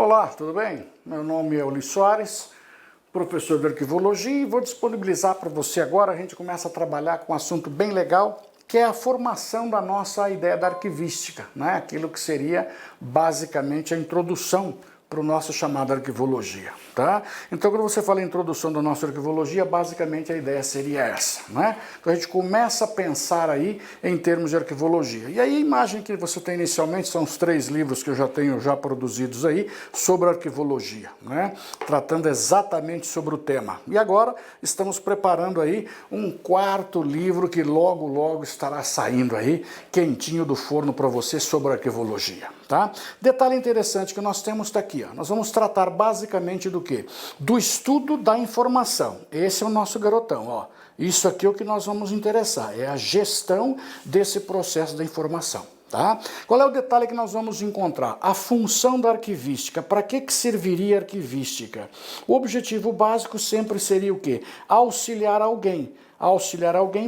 Olá, tudo bem? Meu nome é Ulisses Soares, professor de Arquivologia, e vou disponibilizar para você agora. A gente começa a trabalhar com um assunto bem legal, que é a formação da nossa ideia da arquivística, né? Aquilo que seria basicamente a introdução para o nosso chamado arquivologia, tá? Então, quando você fala em introdução da nossa arquivologia, basicamente a ideia seria essa, né? Então, a gente começa a pensar aí em termos de arquivologia. E aí, a imagem que você tem inicialmente são os 3 livros que eu já tenho produzidos aí sobre arquivologia, né? Tratando exatamente sobre o tema. E agora, estamos preparando aí um 4º livro que logo, logo estará saindo aí, quentinho do forno para você, sobre arquivologia, tá? Detalhe interessante que nós temos está aqui. Nós vamos tratar basicamente do quê? Do estudo da informação. Esse é o nosso garotão, ó. Isso aqui é o que nós vamos interessar, é a gestão desse processo da informação, tá? Qual é o detalhe que nós vamos encontrar? A função da arquivística. Para que serviria a arquivística? O objetivo básico sempre seria o quê? Auxiliar alguém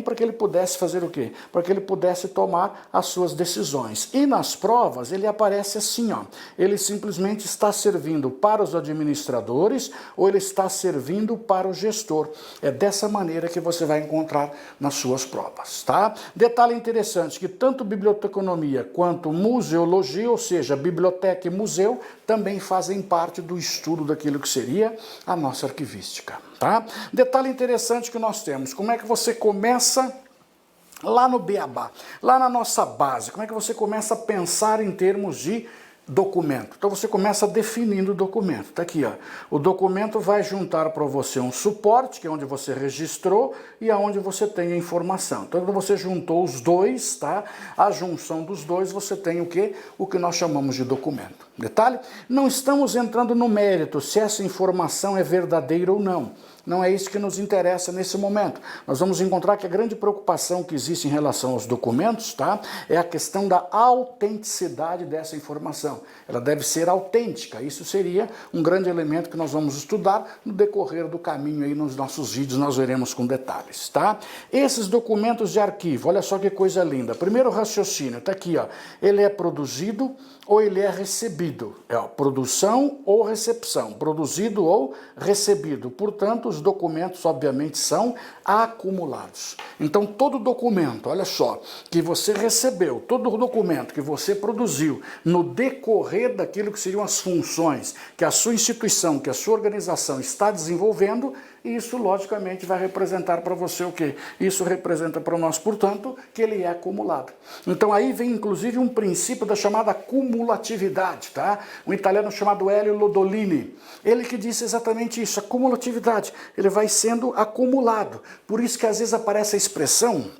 para que ele pudesse fazer o quê? Para que ele pudesse tomar as suas decisões. E nas provas ele aparece assim, ó. Ele simplesmente está servindo para os administradores ou ele está servindo para o gestor. É dessa maneira que você vai encontrar nas suas provas, tá? Detalhe interessante que tanto biblioteconomia quanto museologia, ou seja, biblioteca e museu, também fazem parte do estudo daquilo que seria a nossa arquivística, tá? Detalhe interessante que nós temos, como é que você começa lá no beabá, lá na nossa base, como é que você começa a pensar em termos de documento? Então você começa definindo o documento, tá aqui, ó. O documento vai juntar para você um suporte, que é onde você registrou e aonde você tem a informação. Então quando você juntou os dois, tá? A junção dos dois, você tem o quê? O que nós chamamos de documento. Detalhe? Não estamos entrando no mérito se essa informação é verdadeira ou não. Não é isso que nos interessa nesse momento. Nós vamos encontrar que a grande preocupação que existe em relação aos documentos, tá? É a questão da autenticidade dessa informação. Ela deve ser autêntica. Isso seria um grande elemento que nós vamos estudar no decorrer do caminho aí nos nossos vídeos, nós veremos com detalhes, tá? Esses documentos de arquivo, olha só que coisa linda. Primeiro raciocínio, tá aqui, ó. Ele é produzido ou ele é recebido. É, ó, produção ou recepção. Produzido ou recebido. Portanto, os documentos, obviamente, são acumulados. Então, todo documento, olha só, que você recebeu, todo documento que você produziu no decorrer daquilo que seriam as funções que a sua instituição, que a sua organização está desenvolvendo, isso, logicamente, vai representar para você o quê? Isso representa para nós, portanto, que ele é acumulado. Então, aí vem, inclusive, um princípio da chamada cumulatividade, tá? Um italiano chamado Elio Lodolini, ele que disse exatamente isso, a cumulatividade, ele vai sendo acumulado. Por isso que, às vezes, aparece a expressão,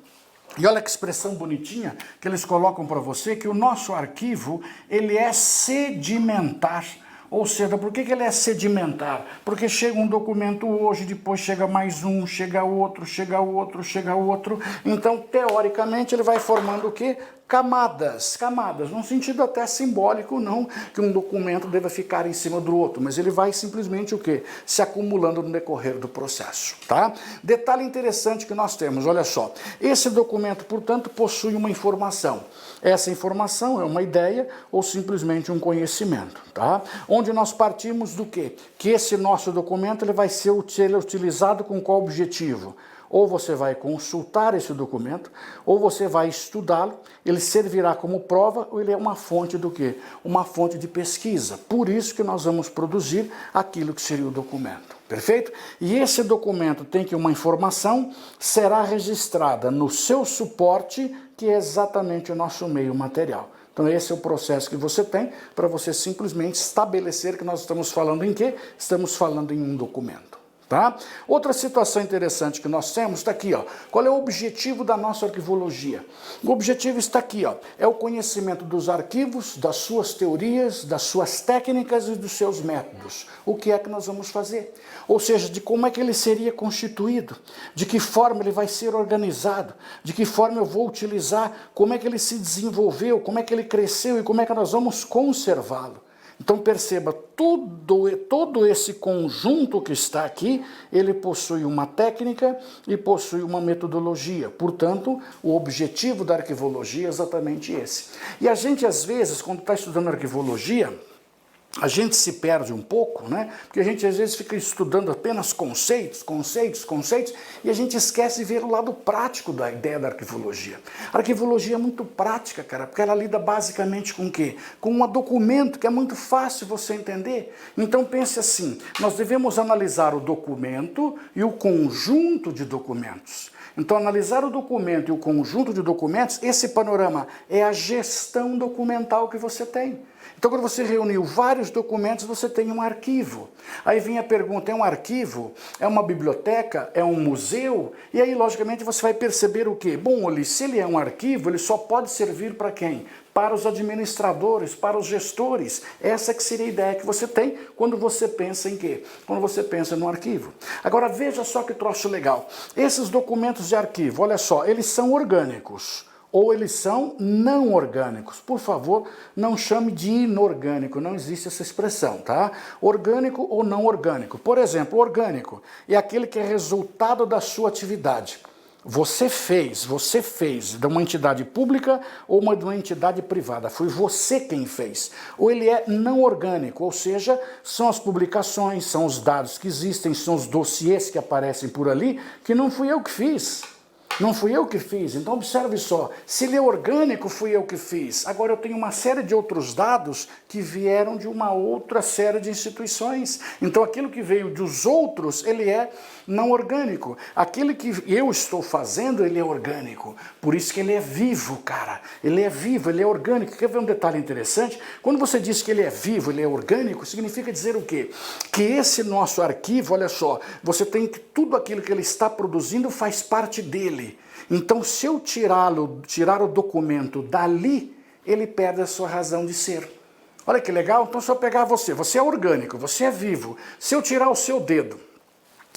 e olha que expressão bonitinha que eles colocam para você, que o nosso arquivo, ele é sedimentar. Ou seja, por que ele é sedimentar? Porque chega um documento hoje, depois chega mais um, chega outro, chega outro, chega outro. Então, teoricamente, ele vai formando o quê? Camadas, num sentido até simbólico, não que um documento deva ficar em cima do outro, mas ele vai simplesmente o quê? Se acumulando no decorrer do processo, tá? Detalhe interessante que nós temos, olha só, esse documento, portanto, possui uma informação. Essa informação é uma ideia ou simplesmente um conhecimento, tá? Onde nós partimos do quê? Que esse nosso documento ele vai ser utilizado com qual objetivo? Ou você vai consultar esse documento, ou você vai estudá-lo, ele servirá como prova, ou ele é uma fonte do quê? Uma fonte de pesquisa. Por isso que nós vamos produzir aquilo que seria o documento. Perfeito? E esse documento tem que uma informação será registrada no seu suporte, que é exatamente o nosso meio material. Então esse é o processo que você tem para você simplesmente estabelecer que nós estamos falando em quê? Estamos falando em um documento. Tá? Outra situação interessante que nós temos está aqui, ó. Qual é o objetivo da nossa arquivologia? O objetivo está aqui, ó. É o conhecimento dos arquivos, das suas teorias, das suas técnicas e dos seus métodos. O que é que nós vamos fazer? Ou seja, de como é que ele seria constituído, de que forma ele vai ser organizado, de que forma eu vou utilizar, como é que ele se desenvolveu, como é que ele cresceu e como é que nós vamos conservá-lo. Então perceba, todo esse conjunto que está aqui, ele possui uma técnica e possui uma metodologia. Portanto, o objetivo da arquivologia é exatamente esse. E a gente, às vezes, quando está estudando arquivologia, a gente se perde um pouco, né? Porque a gente às vezes fica estudando apenas conceitos, e a gente esquece de ver o lado prático da ideia da arquivologia. A arquivologia é muito prática, cara, porque ela lida basicamente com o quê? Com um documento que é muito fácil você entender. Então pense assim, nós devemos analisar o documento e o conjunto de documentos. Então, analisar o documento e o conjunto de documentos, esse panorama é a gestão documental que você tem. Então, quando você reuniu vários documentos, você tem um arquivo. Aí vem a pergunta, é um arquivo? É uma biblioteca? É um museu? E aí, logicamente, você vai perceber o quê? Bom, se ele é um arquivo, ele só pode servir para quem? Para os administradores, para os gestores. Essa que seria a ideia que você tem quando você pensa em quê? Quando você pensa no arquivo. Agora, veja só que troço legal. Esses documentos de arquivo, olha só, eles são orgânicos. Ou eles são não orgânicos. Por favor, não chame de inorgânico, não existe essa expressão, tá? Orgânico ou não orgânico. Por exemplo, orgânico é aquele que é resultado da sua atividade. Você fez de uma entidade pública ou de uma entidade privada. Foi você quem fez. Ou ele é não orgânico, ou seja, são as publicações, são os dados que existem, são os dossiês que aparecem por ali, que não fui eu que fiz. Não fui eu que fiz, então observe só, se ele é orgânico, fui eu que fiz. Agora eu tenho uma série de outros dados que vieram de uma outra série de instituições. Então aquilo que veio dos outros, ele é não orgânico. Aquilo que eu estou fazendo, ele é orgânico. Por isso que ele é vivo, cara. Ele é vivo, ele é orgânico. Quer ver um detalhe interessante? Quando você diz que ele é vivo, ele é orgânico, significa dizer o quê? Que esse nosso arquivo, olha só, você tem que tudo aquilo que ele está produzindo faz parte dele. Então, se eu tirar o documento dali, ele perde a sua razão de ser. Olha que legal. Então, se eu pegar você é orgânico, você é vivo. Se eu tirar o seu dedo,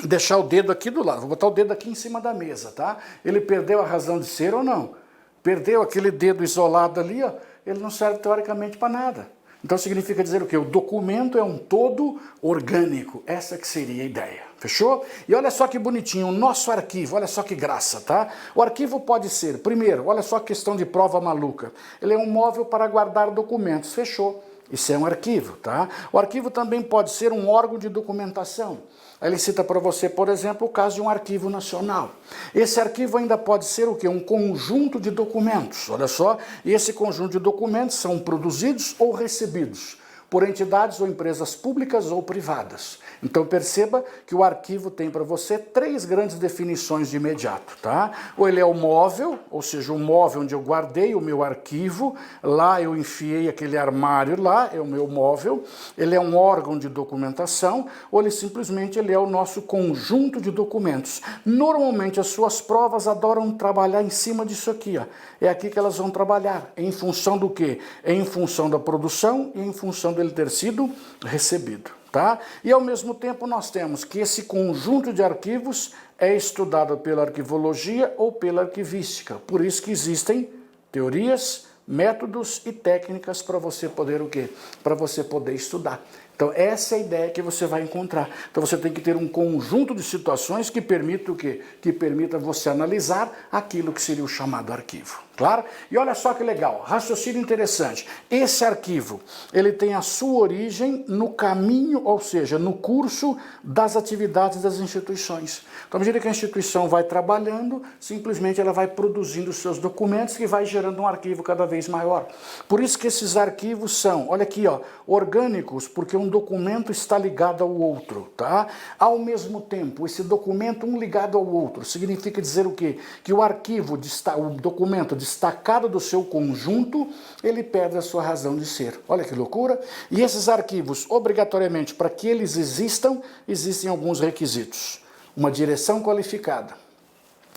deixar o dedo aqui do lado, vou botar o dedo aqui em cima da mesa, tá? Ele perdeu a razão de ser ou não? Perdeu aquele dedo isolado ali, ó, ele não serve teoricamente para nada. Então significa dizer o quê? O documento é um todo orgânico. Essa que seria a ideia. Fechou? E olha só que bonitinho, o nosso arquivo, olha só que graça, tá? O arquivo pode ser, primeiro, olha só a questão de prova maluca. Ele é um móvel para guardar documentos. Fechou. Isso é um arquivo, tá? O arquivo também pode ser um órgão de documentação. Ele cita para você, por exemplo, o caso de um arquivo nacional. Esse arquivo ainda pode ser o quê? Um conjunto de documentos, olha só. E esse conjunto de documentos são produzidos ou recebidos por entidades ou empresas públicas ou privadas. Então perceba que o arquivo tem para você 3 grandes definições de imediato, tá? Ou ele é o móvel, ou seja, o móvel onde eu guardei o meu arquivo, lá eu enfiei aquele armário lá, é o meu móvel, ele é um órgão de documentação, ou ele simplesmente é o nosso conjunto de documentos. Normalmente as suas provas adoram trabalhar em cima disso aqui, ó. É aqui que elas vão trabalhar, em função do quê? Em função da produção e em função dele ter sido recebido. Tá? E ao mesmo tempo nós temos que esse conjunto de arquivos é estudado pela arquivologia ou pela arquivística. Por isso que existem teorias, métodos e técnicas para você poder o quê? Para você poder estudar. Então essa é a ideia que você vai encontrar. Então você tem que ter um conjunto de situações que permita o quê? Que permita você analisar aquilo que seria o chamado arquivo. Claro? E olha só que legal, raciocínio interessante. Esse arquivo, ele tem a sua origem no caminho, ou seja, no curso das atividades das instituições. Então, à medida que a instituição vai trabalhando, simplesmente ela vai produzindo os seus documentos que vai gerando um arquivo cada vez maior. Por isso que esses arquivos são, olha aqui, ó, orgânicos, porque um documento está ligado ao outro, tá? Ao mesmo tempo, esse documento um ligado ao outro, significa dizer o quê? Que o arquivo, o documento destacado do seu conjunto, ele perde a sua razão de ser. Olha que loucura! E esses arquivos, obrigatoriamente, para que eles existam, existem alguns requisitos. Uma direção qualificada.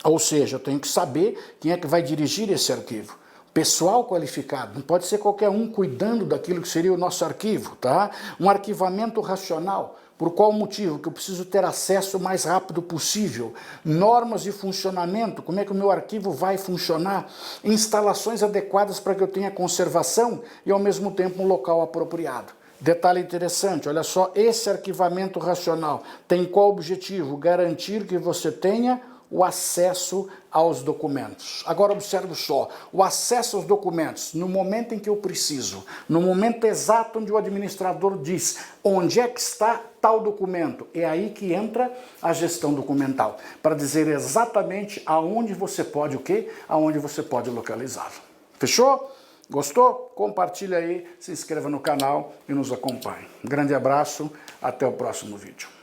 Ou seja, eu tenho que saber quem é que vai dirigir esse arquivo. Pessoal qualificado, não pode ser qualquer um cuidando daquilo que seria o nosso arquivo, tá? Um arquivamento racional. Por qual motivo? Que eu preciso ter acesso o mais rápido possível. Normas de funcionamento, como é que o meu arquivo vai funcionar. Instalações adequadas para que eu tenha conservação e ao mesmo tempo um local apropriado. Detalhe interessante, olha só, esse arquivamento racional tem qual objetivo? Garantir que você tenha o acesso aos documentos. Agora observe só, o acesso aos documentos, no momento em que eu preciso, no momento exato onde o administrador diz onde é que está tal documento, é aí que entra a gestão documental, para dizer exatamente aonde você pode o quê? Aonde você pode localizá-lo. Fechou? Gostou? Compartilha aí, se inscreva no canal e nos acompanhe. Um grande abraço, até o próximo vídeo.